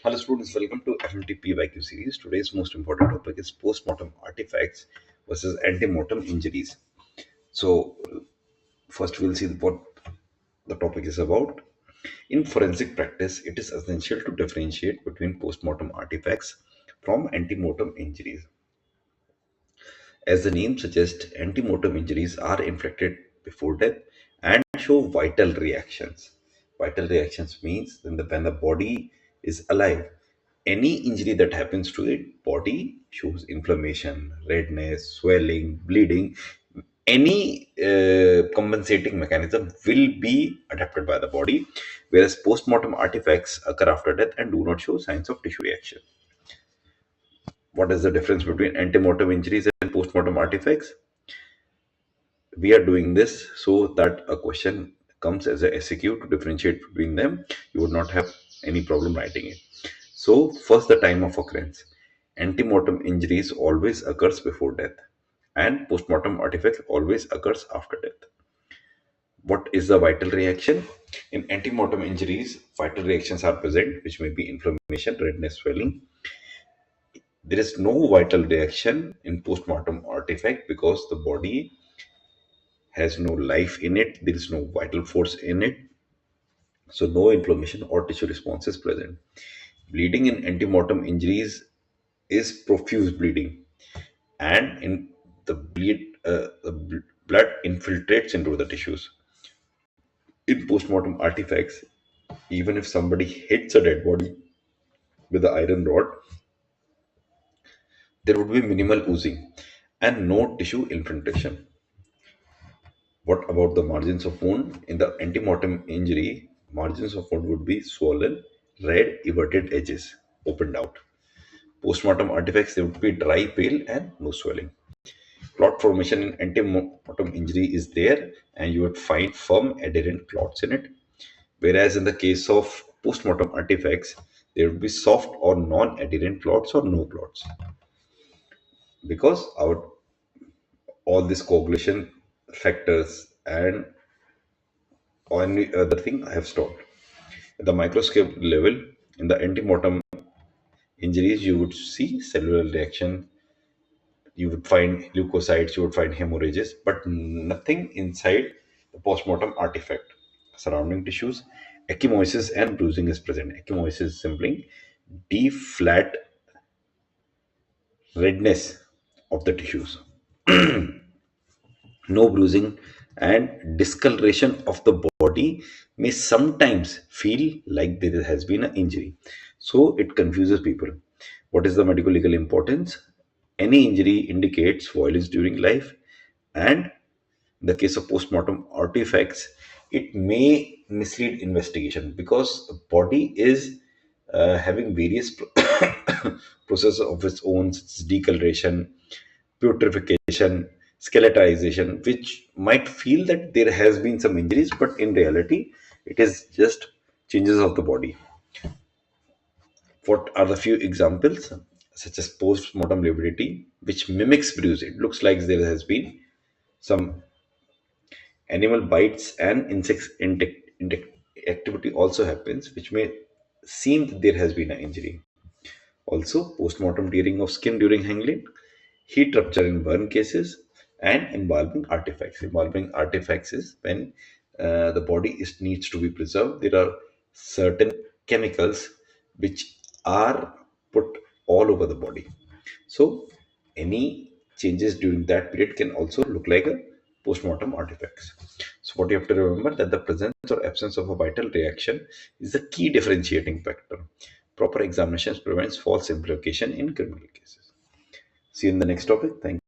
Hello students, welcome to FMT PYQ series. Today's most important topic is postmortem artifacts versus antemortem injuries. So first we'll see what the topic is about. In forensic practice, it is essential to differentiate between postmortem artifacts from antemortem injuries. As the name suggests, antemortem injuries are inflicted before death and show vital reactions. Vital reactions means when the body is alive, any injury that happens to it, body shows inflammation, redness, swelling, bleeding. Any compensating mechanism will be adapted by the body, whereas postmortem artifacts occur after death and do not show signs of tissue reaction. What is the difference between antemortem injuries and postmortem artifacts? We are doing this so that a question comes as a SAQ to differentiate between them. You would not have any problem writing it. So first, the time of occurrence. Antemortem injuries always occurs before death and postmortem artifacts always occurs after death. What is the vital reaction? In antemortem injuries, vital reactions are present, which may be inflammation, redness, swelling. There is no vital reaction in postmortem artifact because the body has no life in it, there is no vital force in it, so no inflammation or tissue response is present. Bleeding in antemortem injuries is profuse bleeding, and in the blood infiltrates into the tissues. In postmortem artifacts, even if somebody hits a dead body with an iron rod, there would be minimal oozing and no tissue infiltration. What about the margins of wound? In the antemortem injury, margins of wound would be swollen, red, everted edges, opened out. Postmortem artifacts, they would be dry, pale, and no swelling. Clot formation in antemortem injury is there, and you would find firm adherent clots in it. Whereas in the case of postmortem artifacts, there would be soft or non-adherent clots or no clots because our all these coagulation factors and any other thing I have stopped. At the microscope level, in the antemortem injuries, you would see cellular reaction, you would find leukocytes, you would find hemorrhages, but nothing inside the postmortem artifact. Surrounding tissues, ecchymosis and bruising is present. Ecchymosis is simply deep, flat redness of the tissues. No bruising and discoloration of the body may sometimes feel like there has been an injury. So it confuses people. What is the medical legal importance? Any injury indicates violence during life, and in the case of postmortem artifacts, it may mislead investigation because the body is having various processes of its own, such as decoloration, putrefaction, skeletization, which might feel that there has been some injuries, but in reality, it is just changes of the body. What are the few examples? Such as post-mortem lividity, which mimics bruise. It looks like there has been some animal bites and insect activity also happens, which may seem that there has been an injury. Also, post-mortem tearing of skin during hanging, heat rupture in burn cases, and embalming artifacts. Embalming artifacts is when the body needs to be preserved. There are certain chemicals which are put all over the body. So, any changes during that period can also look like a postmortem artifacts. So, what you have to remember that the presence or absence of a vital reaction is the key differentiating factor. Proper examinations prevents false implication in criminal cases. See you in the next topic. Thank you.